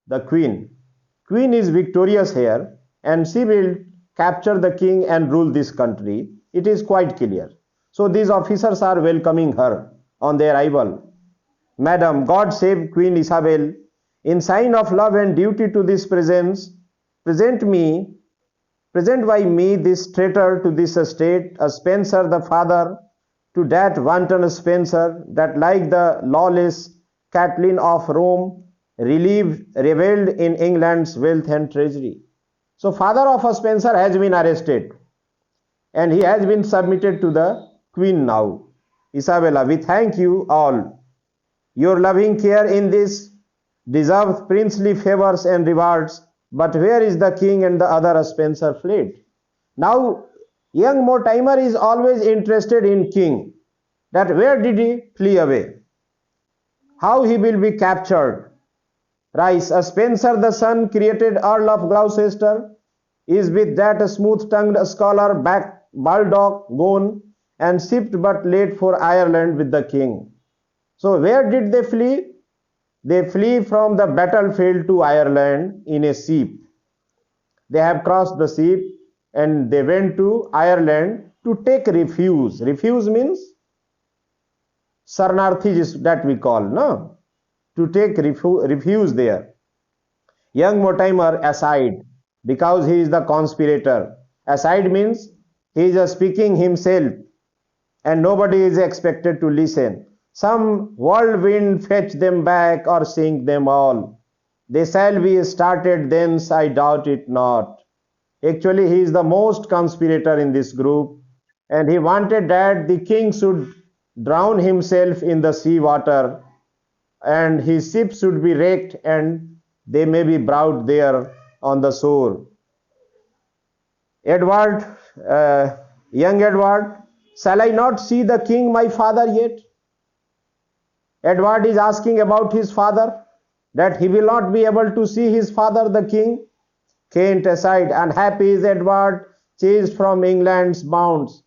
the queen. Queen is victorious here and she will capture the king and rule this country. It is quite clear. So these officers are welcoming her on their arrival. Madam, God save Queen Isabel. In sign of love and duty to this presence, present me, present by me this traitor to this estate, a Spencer the father, to that wanton Spencer, that like the lawless Catelyn of Rome, reveled in England's wealth and treasury. So father of a Spencer has been arrested and he has been submitted to the queen now. Isabella, we thank you all. Your loving care in this deserves princely favors and rewards, but where is the king and the other Spencer fled? Now, young Mortimer is always interested in king, that where did he flee away? How he will be captured? Rice, a Spencer the son, created Earl of Gloucester, is with that smooth-tongued scholar back Baldock gone and shipped but late for Ireland with the king. So where did they flee? They flee from the battlefield to Ireland in a ship. They have crossed the ship and they went to Ireland to take refuge. Refuge means Sarnarthi, that we call, no? To take refuge there. Young Mortimer aside, because he is the conspirator. Aside means he is speaking himself and nobody is expected to listen. Some whirlwind fetch them back or sink them all. They shall be started thence, I doubt it not. Actually, he is the most conspirator in this group and he wanted that the king should drown himself in the sea water and his ship should be wrecked and they may be brought there on the shore. Edward, young Edward, shall I not see the king my father yet? Edward is asking about his father, that he will not be able to see his father the king. Kent aside, unhappy is Edward, chased from England's bounds.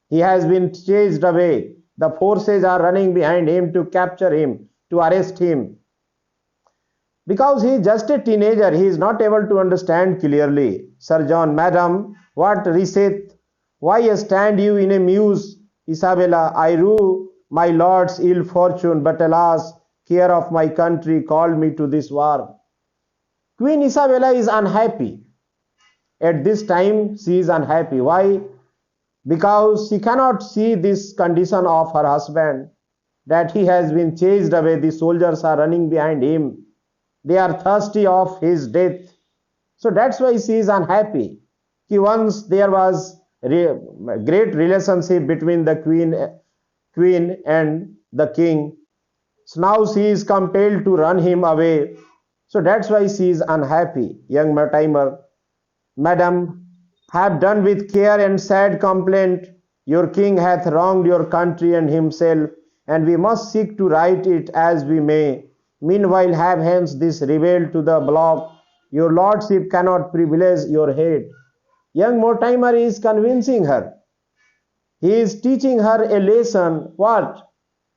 He has been chased away. The forces are running behind him to capture him, to arrest him. Because he is just a teenager, he is not able to understand clearly. Sir John, Madam, what resaith? Why stand you in a muse? Isabella, I rue my lord's ill fortune, but alas, care of my country called me to this war. Queen Isabella is unhappy. At this time, she is unhappy. Why? Because she cannot see this condition of her husband, that he has been chased away. The soldiers are running behind him. They are thirsty of his death. So that's why she is unhappy. Once there was great relationship between the queen and the king. So now she is compelled to run him away. So that's why she is unhappy. Young Mortimer, Madam, have done with care and sad complaint. Your king hath wronged your country and himself, and we must seek to right it as we may. Meanwhile have hence this rebel to the block. Your lordship cannot privilege your head. Young Mortimer is convincing her. He is teaching her a lesson. What?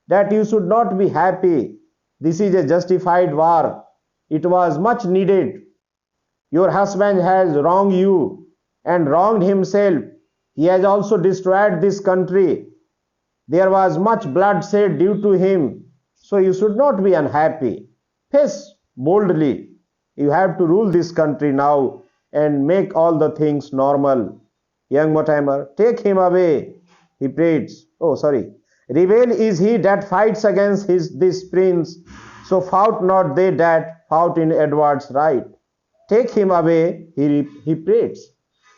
That you should not be happy. This is a justified war. It was much needed. Your husband has wronged you and wronged himself. He has also destroyed this country. There was much bloodshed due to him. So you should not be unhappy. Face boldly. You have to rule this country now and make all the things normal. Young Mortimer, take him away. He prays. Oh, sorry. Rebel is he that fights against this prince. So fought not they that fought in Edward's right. Take him away, he prays.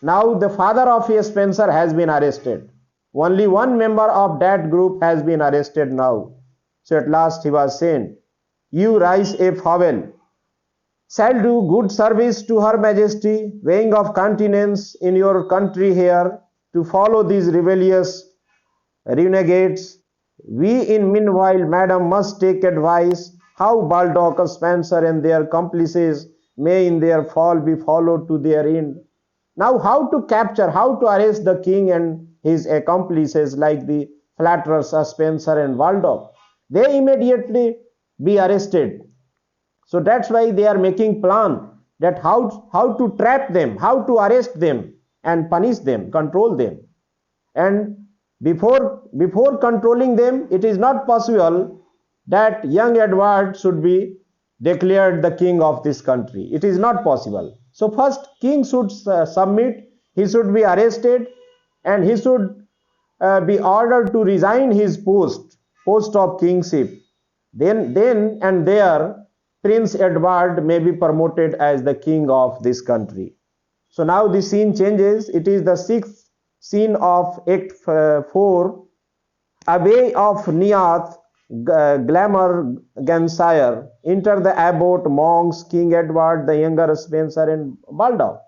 Now the father of a Spencer has been arrested. Only one member of that group has been arrested now. So at last he was sent. You Rice a Fowell shall do good service to her majesty, weighing of continence in your country here, to follow these rebellious renegades. We in meanwhile, madam, must take advice, how Baldock, Spencer and their accomplices may in their fall be followed to their end. Now how to capture, how to arrest the king and his accomplices like the flatterers Spencer and Baldock. They immediately be arrested. So that's why they are making plan that how to trap them, how to arrest them and punish them, control them. And before controlling them, it is not possible that young Edward should be declared the king of this country. It is not possible. So first king should submit, he should be arrested, and he should be ordered to resign his post of kingship. Then and there Prince Edward may be promoted as the king of this country. So now the scene changes. It is the sixth scene of Act 4. Abbey of Neath, Glamorganshire. Enter the abbot, monks, King Edward the Younger, Spencer and Baldock.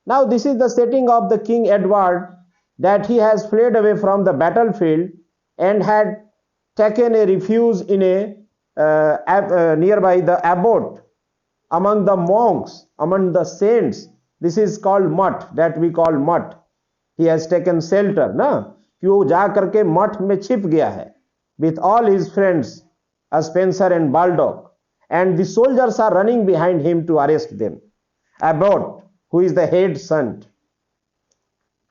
Now this is the setting of the King Edward, that he has fled away from the battlefield and had taken a refuge in a nearby the abbot, among the monks, among the saints. This is called mutt, that we call mutt. He has taken shelter, ना कि वो जा करके मठ में छिप गया है with all his friends, Spencer and Baldock, and the soldiers are running behind him to arrest them. Abbot, who is the head saint.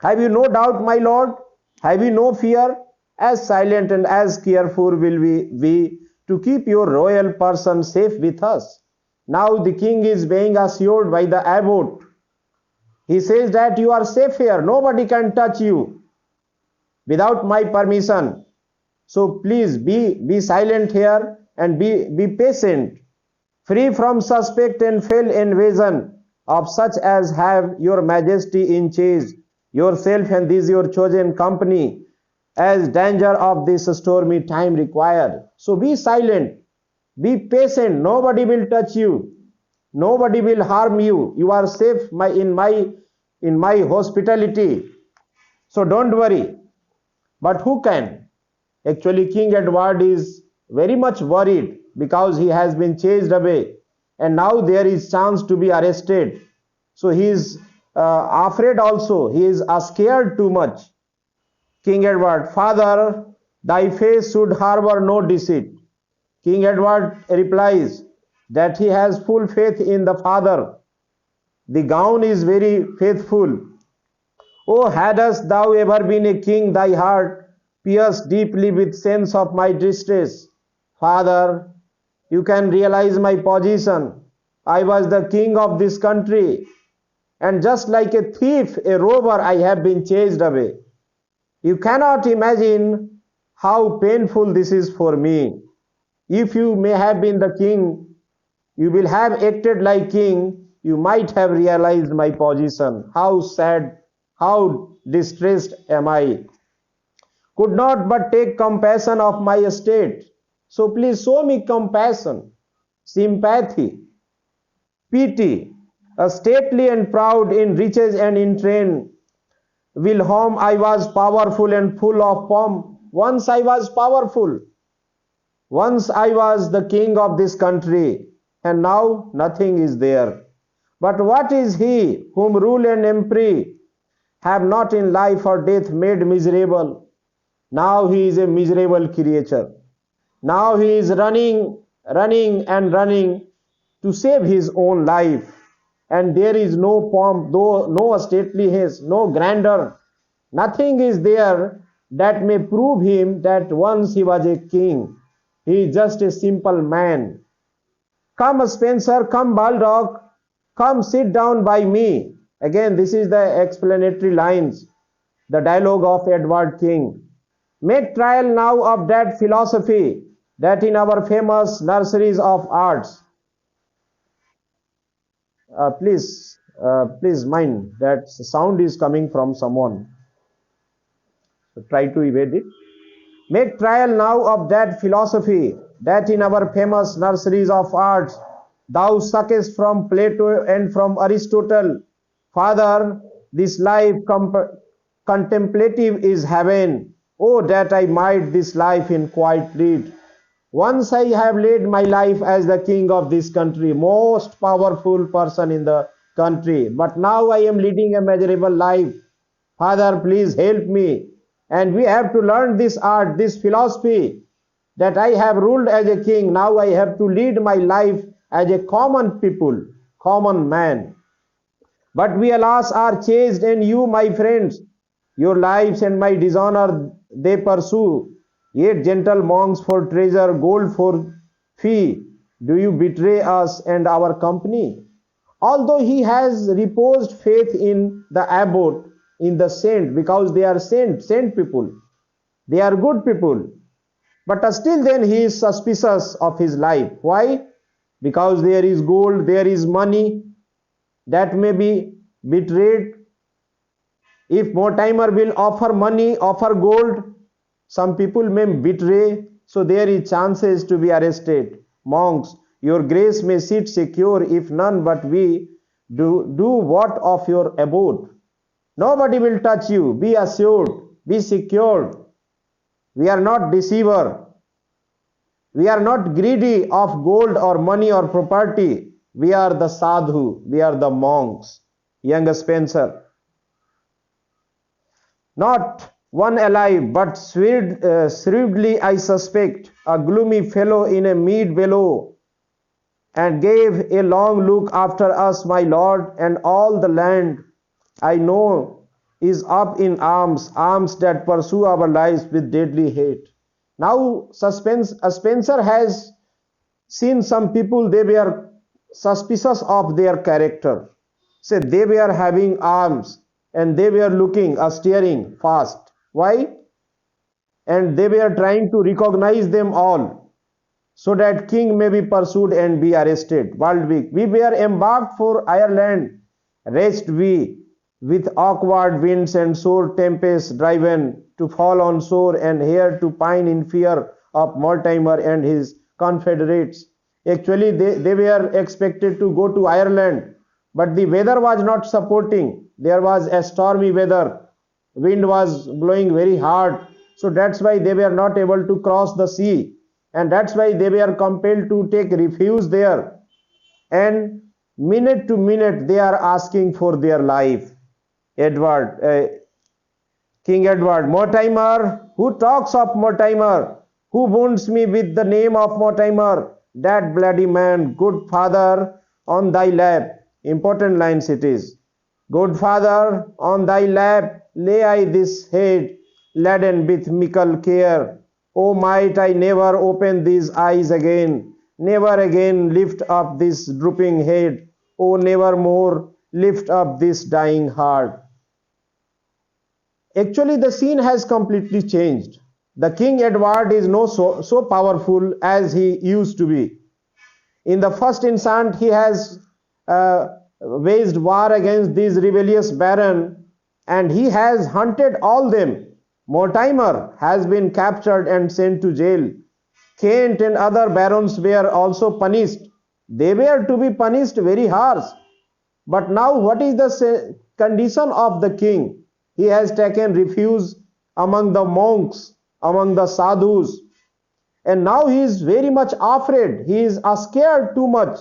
Have you no doubt, my lord? Have you no fear? As silent and as careful will we be to keep your royal person safe with us. Now the king is being assured by the abbot. He says that you are safe here. Nobody can touch you without my permission. So please be silent here and be patient, free from suspect and fell invasion of such as have your majesty in chase yourself and this your chosen company, as danger of this stormy time required. So be silent, be patient, nobody will touch you, nobody will harm you, you are safe in my hospitality, so don't worry. But who can? Actually King Edward is very much worried because he has been chased away and now there is chance to be arrested. So he is afraid also, he is scared too much. King Edward, Father, thy face should harbor no deceit. King Edward replies that he has full faith in the Father. The gown is very faithful. Oh, hadst thou ever been a king, thy heart pierced deeply with sense of my distress. Father, you can realize my position. I was the king of this country, and just like a thief, a robber, I have been chased away. You cannot imagine how painful this is for me. If you may have been the king, you will have acted like king, you might have realized my position. How sad, how distressed am I. Could not but take compassion of my estate. So please show me compassion, sympathy, pity. Stately and proud in riches and in train, whilom I was powerful and full of pomp. Once I was powerful, once I was the king of this country, and now nothing is there. But what is he whom rule and empire have not in life or death made miserable? Now he is a miserable creature. Now he is running to save his own life. And there is no pomp, no stateliness, no grandeur. Nothing is there that may prove him that once he was a king. He is just a simple man. Come Spencer, come Baldock, come sit down by me. Again, this is the explanatory lines, the dialogue of Edward King. Make trial now of that philosophy that in our famous nurseries of arts. Please mind that sound is coming from someone. So try to evade it. Make trial now of that philosophy that in our famous nurseries of arts thou suckest from Plato and from Aristotle. Father, this life contemplative is heaven. Oh, that I might this life in quiet lead. Once I have led my life as the king of this country, most powerful person in the country, but now I am leading a miserable life. Father, please help me. And we have to learn this art, this philosophy, that I have ruled as a king. Now I have to lead my life as a common people, common man. But we, alas, are chased, and you, my friends, your lives and my dishonor they pursue. Yet, gentle monks for treasure, gold for fee, do you betray us and our company? Although he has reposed faith in the abbot, in the saint, because they are saint people, they are good people, but still then he is suspicious of his life. Why? Because there is gold, there is money that may be betrayed. If Mortimer will offer money, offer gold, some people may betray, so there is chances to be arrested. Monks, your grace may sit secure if none but we do what of your abode. Nobody will touch you, be assured, be secured. We are not deceiver. We are not greedy of gold or money or property. We are the sadhu, we are the monks. Young Spencer. Not one alive, but shrewdly I suspect, a gloomy fellow in a mead below, and gave a long look after us, my lord, and all the land I know is up in arms, arms that pursue our lives with deadly hate. Now Spencer has seen some people, they were suspicious of their character. Say they were having arms and they were looking, steering fast. Why? And they were trying to recognize them all, so that king may be pursued and be arrested. Waldvik, we were embarked for Ireland, rest we, with awkward winds and sore tempests driven, to fall on shore, and here to pine in fear of Mortimer and his confederates. Actually, they were expected to go to Ireland, but the weather was not supporting. There was a stormy weather, wind was blowing very hard, so that's why they were not able to cross the sea, and that's why they were compelled to take refuge there. And minute to minute they are asking for their life. King Edward, Mortimer, who talks of Mortimer? Who wounds me with the name of Mortimer? That bloody man, good father, on thy lap. Important lines it is. Good father, on thy lap lay I this head, laden with mickle care. Oh, might I never open these eyes again, never again lift up this drooping head. Oh, never more lift up this dying heart. Actually, the scene has completely changed. The King Edward is not so powerful as he used to be. In the first instant, he has waged war against these rebellious barons, and he has hunted all them. Mortimer has been captured and sent to jail. Kent and other barons were also punished. They were to be punished very harsh. But now what is the condition of the king? He has taken refuge among the monks, among the sadhus. And now he is very much afraid. He is scared too much.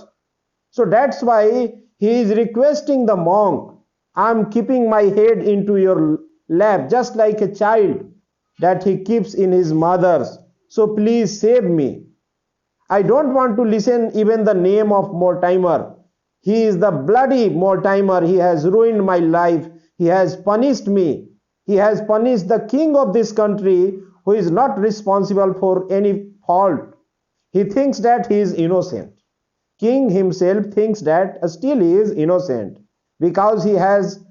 So that's why he is requesting the monk, I am keeping my head into your lap, just like a child that he keeps in his mother's. So please save me. I don't want to listen even the name of Mortimer. He is the bloody Mortimer. He has ruined my life. He has punished me. He has punished the king of this country, who is not responsible for any fault. He thinks that he is innocent. King himself thinks that still he is innocent, because he has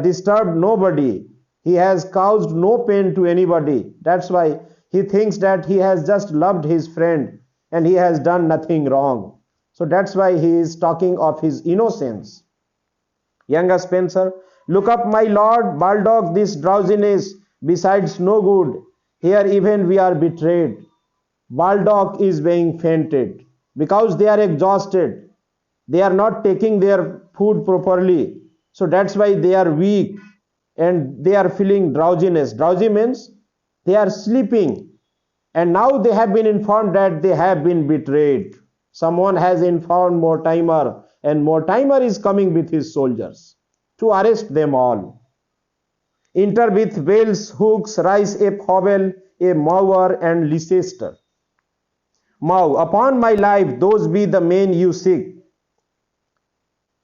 disturbed nobody. He has caused no pain to anybody. That's why he thinks that he has just loved his friend and he has done nothing wrong. So that's why he is talking of his innocence. Younger Spencer, look up, my lord, Baldock, this drowsiness besides no good. Here even we are betrayed. Baldock is being fainted because they are exhausted. They are not taking their food properly. So that's why they are weak and they are feeling drowsiness. Drowsy means they are sleeping. And now they have been informed that they have been betrayed. Someone has informed Mortimer, and Mortimer is coming with his soldiers to arrest them all. Enter with Wales, Hooks, Rice, a Hobel, a Mower, and Leicester. Mau, upon my life, those be the men you seek.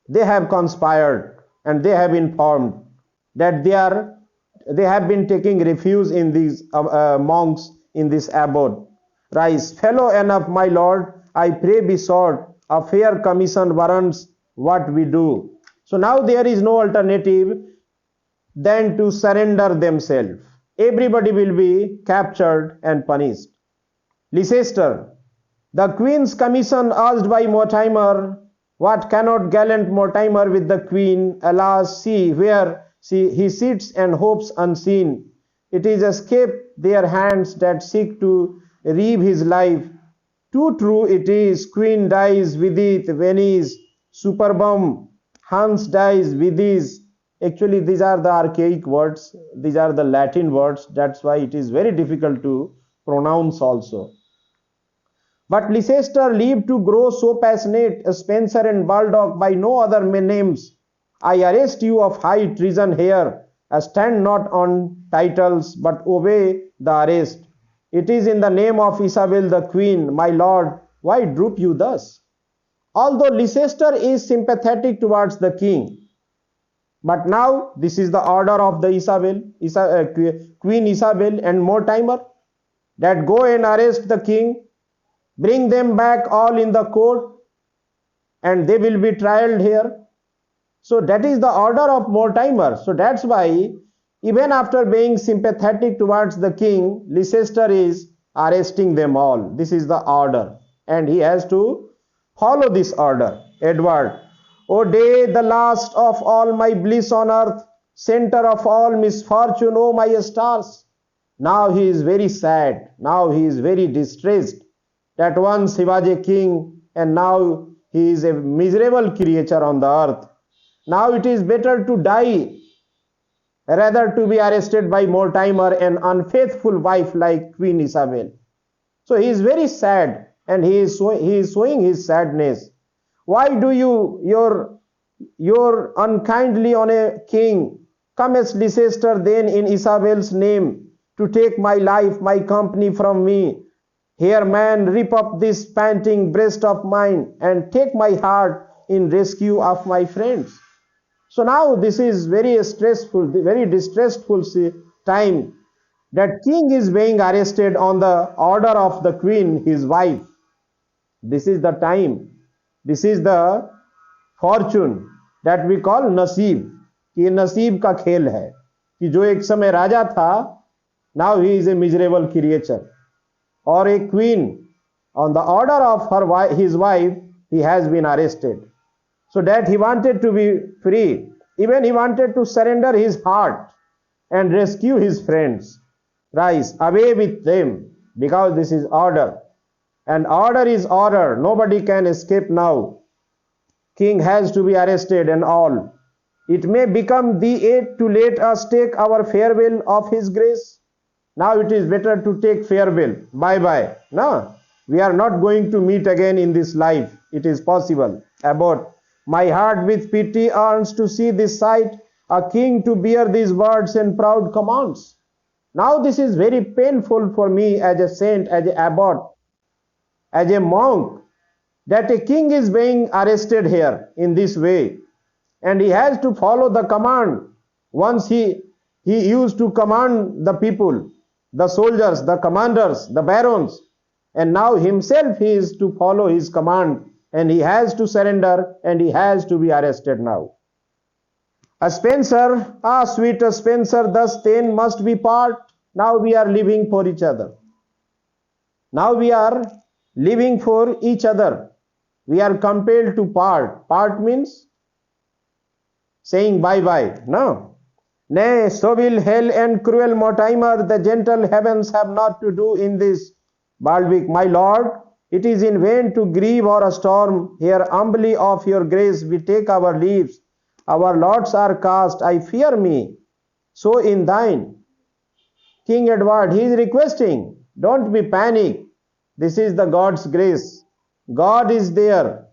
They have conspired and they have informed that they have been taking refuge in these monks in this abode. Rise, fellow enough, my lord, I pray be sought. A fair commission warrants what we do. So now there is no alternative than to surrender themselves. Everybody will be captured and punished. Leicester, the Queen's commission urged by Mortimer, what cannot gallant Mortimer with the Queen? Alas, see where he sits and hopes unseen. It is escape their hands that seek to reave his life. Too true it is, Queen dies with it, Venice, superbum, Hans dies with his. Actually, these are the archaic words, these are the Latin words, that's why it is very difficult to pronounce also. But Leicester lived to grow so passionate, Spencer and Baldock by no other names. I arrest you of high treason here, stand not on titles, but obey the arrest. It is in the name of Isabel the Queen, my lord, why droop you thus? Although Leicester is sympathetic towards the king, but now this is the order of the Queen Isabel and Mortimer, that go and arrest the king, bring them back all in the court, and they will be trialed here. So that is the order of Mortimer. So that's why even after being sympathetic towards the king, Leicester is arresting them all. This is the order, and he has to follow this order. Edward, O day, the last of all my bliss on earth, center of all misfortune, O my stars. Now he is very sad. Now he is very distressed that once he was a king and now he is a miserable creature on the earth. Now it is better to die rather to be arrested by Mortimer, an unfaithful wife like Queen Isabel. So he is very sad, and he is showing his sadness. Why do you're unkindly on a king? Come as Leicester then in Isabel's name to take my life, my company from me. Here, man, rip up this panting breast of mine and take my heart in rescue of my friends. So now this is very stressful, very distressful time that king is being arrested on the order of the queen, his wife. This is the time, this is the fortune that we call नसीब, कि ये नसीब का खेल है कि जो एक समय राजा था, now he is a miserable creature, or a queen, on the order of his wife, he has been arrested. So that he wanted to be free. Even he wanted to surrender his heart and rescue his friends. Rise, away with them, because this is order. And order is order. Nobody can escape now. King has to be arrested and all. It may become the aid to let us take our farewell of his grace. Now it is better to take farewell. Bye-bye. No, we are not going to meet again in this life. It is possible. Abbot, my heart with pity yearns to see this sight, a king to bear these words and proud commands. Now this is very painful for me as a saint, as an abbot, as a monk, that a king is being arrested here in this way, and he has to follow the command. Once he used to command the people, the soldiers, the commanders, the barons, and now himself he is to follow his command, and he has to surrender, and he has to be arrested now. A Spencer, sweet Spencer, thus then must we part. Now we are living for each other. Now we are living for each other. We are compelled to part. Part means saying bye-bye. No. Nay, so will hell and cruel Mortimer, the gentle heavens have not to do in this. Baldwick, my lord, it is in vain to grieve or a storm. Here humbly of your grace we take our leaves. Our lots are cast, I fear me, so in thine. King Edward, he is requesting, don't be panic. This is the God's grace. God is there.